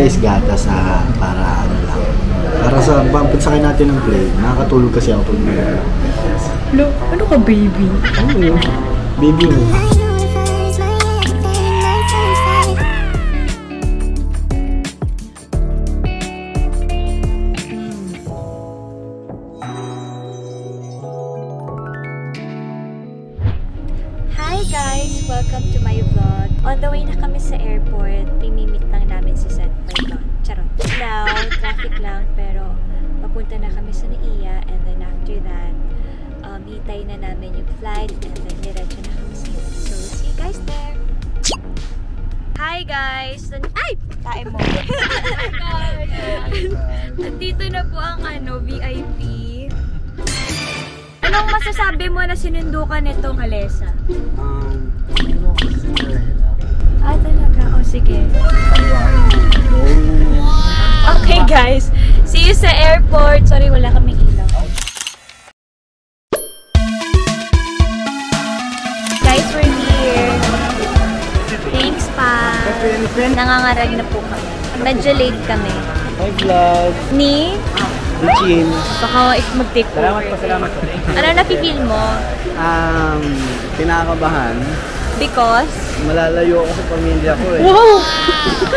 guys, gatas para ano lang. Para sa pag sakay natin ng plane, nakakatulog kasi ako pag may Lo, ano ka baby? ano, baby mo. Hi guys! Welcome to my vlog. On the way na kami sa airport. Pimimit lang namin si Senpai. Charot. Now, traffic lang. Pero papunta na kami sa Naiya. And then after that, hitay na namin yung flight. And then diretso na kami sa US. So, see you guys there! Hi guys! Ay! Tae mo! Nandito na po ang VIP. Anong masasabi mo na sinundukan nitong Halesa? Talaga? O, sige. Okay, guys. See you sa airport. Sorry, wala kaming ilaw. Guys, we're here. Thanks, pa. Nangangarag na po kami. Medyo late kami. Hi, vlog. Ni? Luchin. Baka mag-take over. Salamat po. Ano na-feel mo? Pinakabahan. Because? Malalayo ako sa pamilya ko eh. Wow!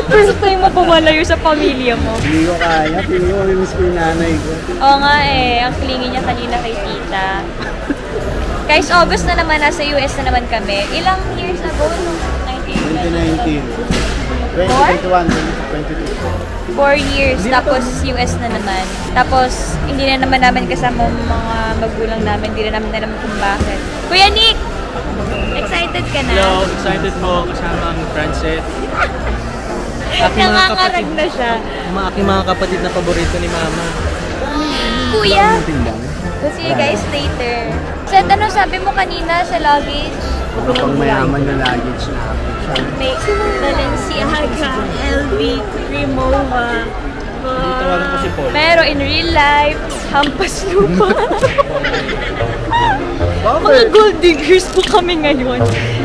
First time mo pumalayo sa pamilya mo. Hindi ko kaya. Hindi ko mamimiss ko yung nanay ko. Oo nga eh. Ang feeling niya kanina kay tita. Guys, August na naman. Nasa US na naman kami. Ilang years ago? 2019. 2021, 2022. 4 years. Tapos US na naman. Tapos hindi na naman namin kasama mga magulang namin. Hindi na namin kung bakit. Kuya Nick! Excited ka na? Hello, excited po kasama ang Frances. Nangangarag na siya. Aking mga kapatid na paborito ni Mama. Kuya! We'll see you guys later. Seth, ano sabi mo kanina sa luggage? Pag mayaman yung luggage na ako. May Balenciaga, LV, Rimowa. Tawagan ko si Paul. Pero in real life, hampas lupa. Mga gold diggers po kami ngayon.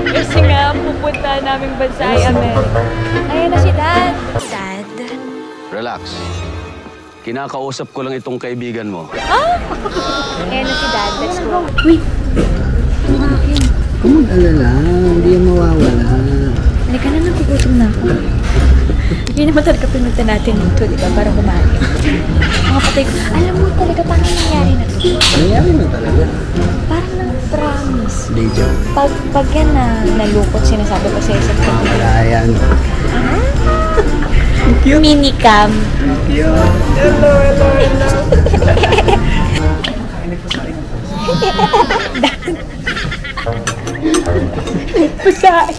Kasi nga, pupunta naming bansa ay Amerika. Ayan na si Dad. Dad? Relax. Kinakausap ko lang itong kaibigan mo. Ah! Ayan na si Dad. Let's go. Wait! Ang akin. Kung mag-alala, hindi yung mawawala. Halika na, nagugutom na ako. Yun naman talaga pinunta natin dito, di ba? Para kumain. Mga patay ko, alam mo talaga paano nangyari na to? Nangyari na talaga. Parang na-promise. Day job. Pag yan na nalukot, sinasabi ko sa'yo sa kanya. Wala yan. Minicam. Cute. Hello, hello, hello. Pusain.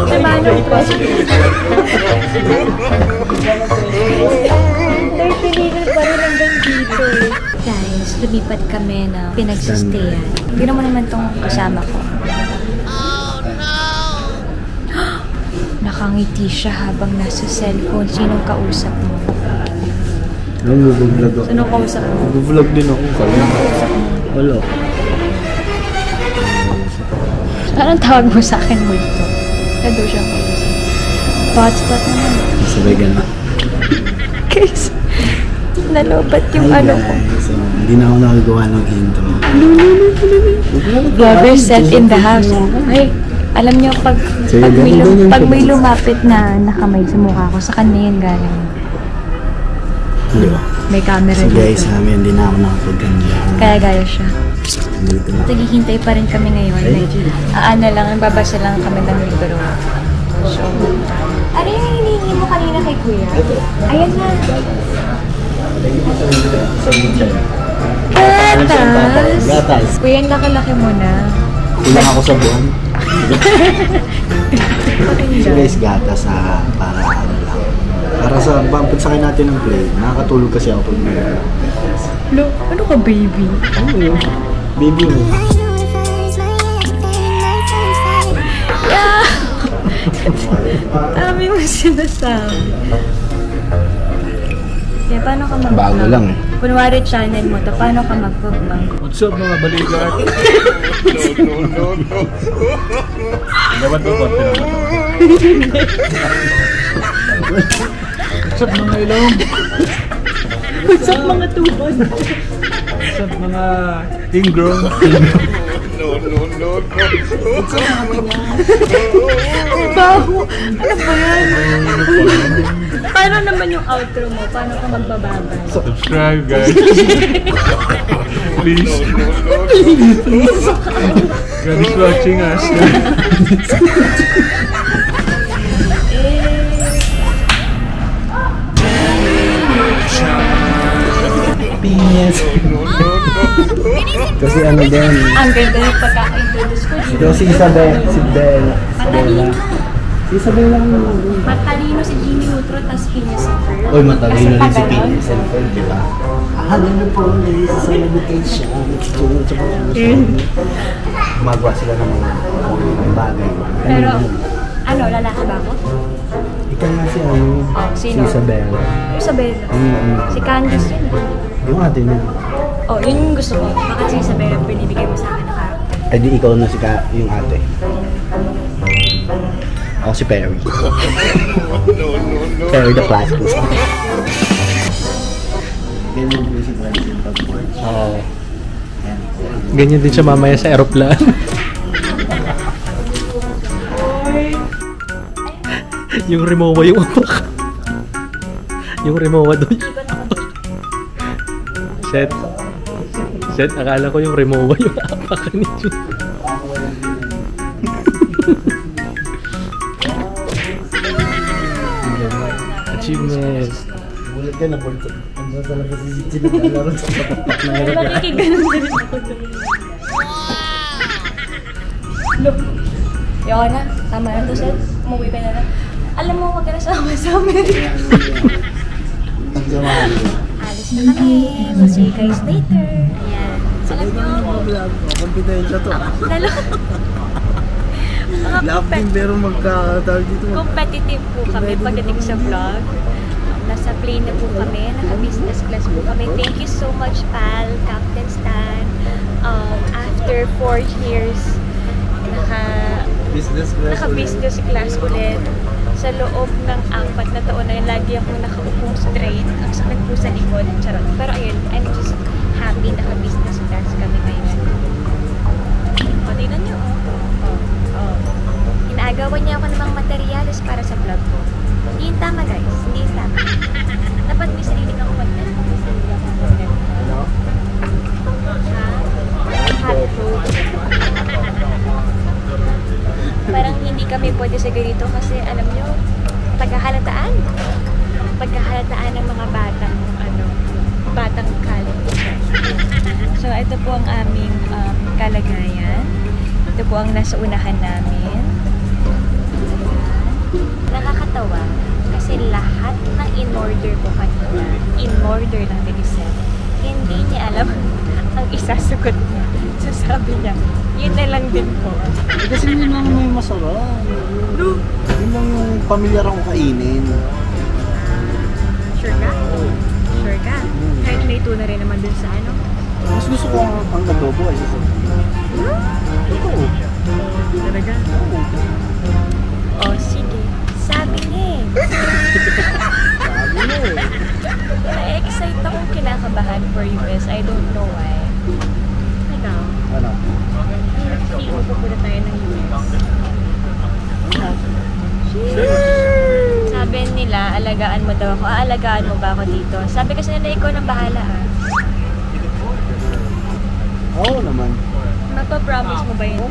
Namanong ko. 30 minutes pa rin hanggang dito. Guys, lumipat kami na pinagsistayan. Gino mo naman tong kasama ko. Nakangiti siya habang nasa cellphone. Sinong kausap mo? Nag-vlog ako. Sinong kausap mo? Nag-vlog din ako. Sinong kausap mo? Wala. Anong tawag mo sa akin mo ito? Kado siyang kausap. Hotspot naman. Sabay gana. Guys, nalobat yung Hi ano ko. guys. Hindi na ako nakagawa ng intro. Vlogger set in the house. Ay, alam niyo, pag may lumapit na nakamay sa mukha ko, sa kanya yan galing. Hindi ba? May camera So dito. guys, hindi na ako nakapagkanda. Kaya gaya siya. Dito na. Naghihintay pa rin kami ngayon. Ano lang, babasa lang kami ng libro. So, ano yung hinihingi mo kanina kay Kuya? Ayan na. Gatas! Gatas. Kuya, ang laki-laki mo na. Kulang ako sa buwan. So guys, gatas para ano lang. Para sa pag sakay natin ng plane, nakakatulog kasi ako pag may Lo, ano ka baby? ano, baby mo. Dami mo sinasabi. Kaya paano ka mag-vlog? Bago lang eh. Kunwari channel mo to, paano ka mag-vlog? What's up mga balikat? Dapat po ba? What's up mga ilong? What's up mga tuhod? What's up mga ingrown? Baho! Ano ba yan? Paano naman yung outro mo? Paano ka magbababay? Subscribe guys. Please. God is watching us. Pinyas. Kasi ano din. Ang ganda yung pagkaka-introduce ko dito. Ito si Isabel. Si Bella. Matalino. Si Isabel lang. Matalino si Jimmy Neutron, tas Phineas and Ferb. Uy, matalino Kasi rin si pag Pinyas and Ferb, di ba? Alam niyo po, sa meditation. Gumagawa sila ng mga bagay. Pero, ano, lalaki ba ako? Ikaw nga si ano? Si Sino? Isabella. Isabella. Mm-hmm. Si Candice yun. Yung ate niya. Oh, yun yung gusto ko. Bakit si Isabella pinibigay mo sa akin na character? Eh di ikaw na si yung ate. Ako si Perry. Perry the Platypus. Ganyan din si President pag-board. Oo. Ganyan din siya mamaya sa aeroplano. Yung Rimowa yung apak. Yung Rimowa doon. Set. Set, akala ko yung Rimowa yung apak ni Jun. Achievement. Bulat ka na, bulat. Ang ba talaga si Gigi naglalaro sa patak na Ay, makikiganon din ako doon. Look. Yoko na. Tama na to, Seth. Umuwi ka na lang. Alam mo, wag ka na sama sa amin. Ang samahan ko. Alis na kami. We'll see you guys later. Ayan. Alam nyo, Confidential to. lalo. Mga Laughing pero magkakatawag dito. competitive po kami pagdating sa vlog. Nasa plane na po kami. Naka-business class po kami. Thank you so much, pal. Captain Stan. After 4 years, naka-business class ulit. Sa loob ng 4 na taon na yun, lagi ako nakaupong straight. Ang sakit po sa likod. Charot. Pero ayun, I'm just happy naka-business class kami ngayon. O, tingnan nyo. Inaagawan niya ako ng mga materyales para sa vlog ko. Hindi yung tama, guys. Hindi yung tama. Dapat may sarili kang content. May sarili kang content. Ano? Ha? Hot food. Parang hindi kami pwede sa ganito kasi alam nyo, pagkahalataan ng mga batang college. So ito po ang aming kalagayan. Ito po ang nasa unahan namin. Nakakatawa kasi lahat ng in-order ko kanina, in-order ng Delicel, hindi niya alam ang isasagot niya. So sabi niya, yun na lang din po. Kasi yun lang may masarap. Yun lang yung pamilyar ako kainin. Sure ka? Sure ka? Kahit may tuna rin naman dun sa ano? Mas gusto ko ang adobo ay sa ito. Talaga? Oh, sige. Sabi niya eh. Sabi mo eh. Na-excite akong kinakabahan for US. I don't know why. Ikaw? Ano? Feel ko pupunta tayo ng US. Sabi nila, alagaan mo daw ako. Aalagaan mo ba ako dito? Sabi kasi nila, ikaw nang bahala ah. Oo naman. Mapapromise mo ba yun?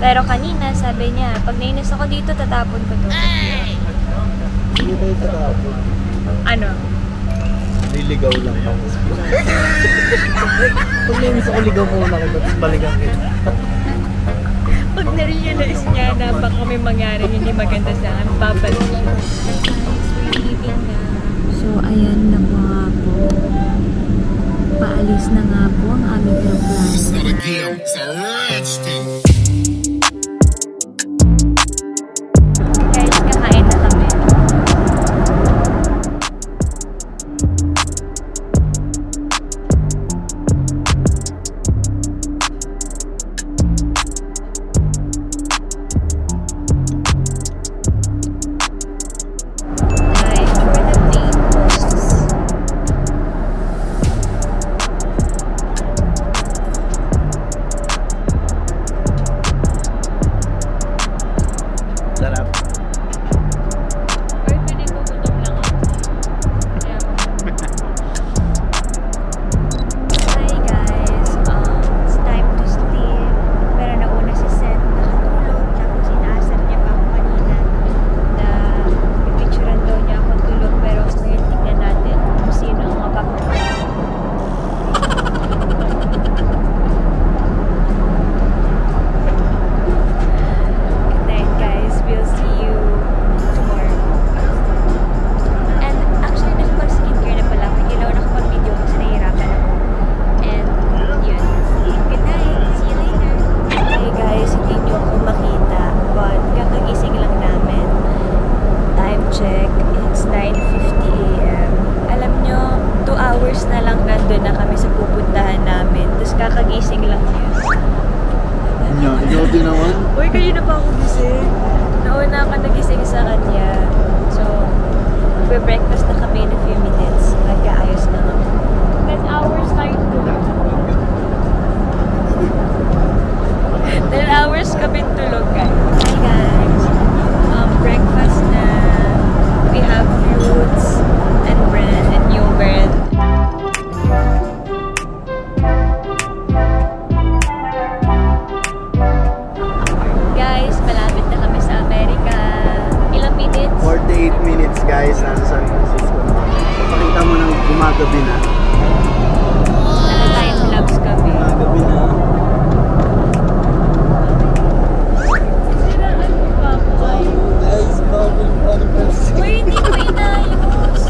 Pero kanina, sabi niya, pag nainis ako dito, tatapon ko to. Hindi tayo tatapon. Ano? Niligaw lang ako. Pag nainis ako, ligaw mo na kita, tapos balikan kita. Pag na-realize niya na baka may mangyari hindi maganda sa akin, babalik siya. So, ayan na po nga po. Paalis na nga po ang aming aeroplano. Guys, kakain na kami. Max, kakagising lang niya. Ikaw din naman. Uy, kayo na pa ako gising. Nauna ako nagising sa kanya. So, magbe-breakfast na kami in a few minutes. Mag-aayos na ako. 10 hours tayo tulog. 10 hours kami tulog, guys. Hi, guys. Breakfast na. We have fruits and bread and yogurt. Guys, malapit na kami sa Amerika. Ilang minutes? 48 minutes guys, nasa San Francisco na kami. So pakita mo nang gumagabi na. Naka-time lapse kami. Gumagabi na. Guys, bubble anniversary. Uy, hindi ko inayos.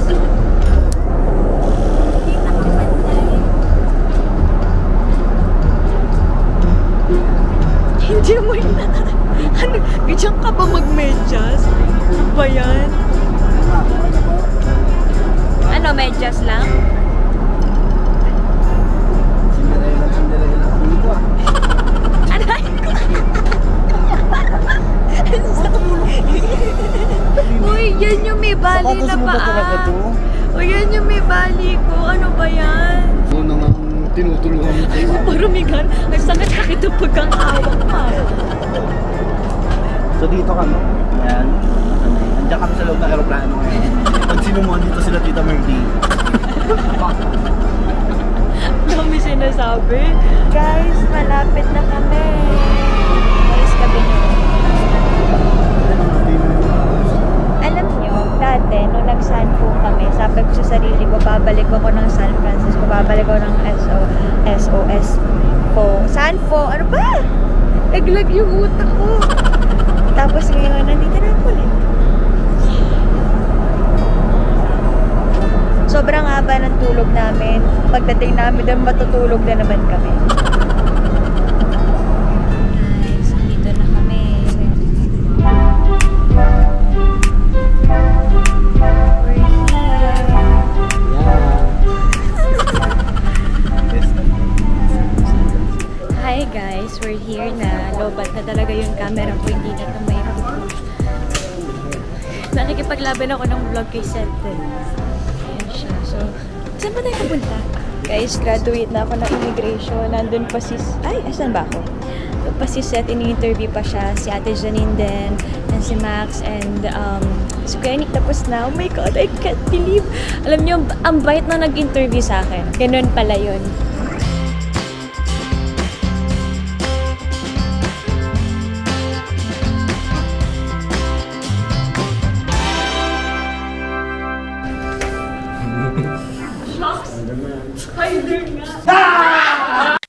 Hindi na ako pantay. Hindi mo inayos. Ano? Ganyan ka ba mag-medyas? Ano ba yan? Ano, medyas lang? Cinderella dito ah. Aray ko! Uy, yan yung may bali na Sapatos mo ba talaga to? paa. Uy, yan yung may bali ko. Ano ba yan? Ano nang tinutulungan mo kayo? Parumigan. Ang sakit-sakit ang pagkakahawak pa. So dito kami. Ayan. Andiyan kami sa loob ng aeroplano ngayon. Pag sinumunod dito sila Tita Merdy. Dami sinasabi. Guys, malapit na kami. Guys, gabi na. Alam nyo, dati, nung nag-Sanfo kami, sabi ko sa sarili ko, babalik ako ng San Francisco, babalik ako ng SOS po. Sanfo, ano ba? Naglag yung utak ko. Tapos ngayon, nandito na ako ulit. Sobrang haba ng tulog namin. Pagdating namin doon, matutulog na naman kami. Guys, dito na kami. We're here. Hi guys, we're here na. Lobat na talaga yung camera ko, hindi na ito may nakikipaglaban ako ng vlog kay Seth. Ayan siya. So, saan ba tayo pupunta? Guys, graduate na ako ng immigration. Nandun pa si... Ay, asan ba ako? Doon pa si Seth, ini-interview pa siya. Si Ate Janine din. And si Max. And si Granny tapos na. Oh my God, I can't believe. Alam niyo, ang bait na nag-interview sa akin. Ganun pala yun. Spider nga!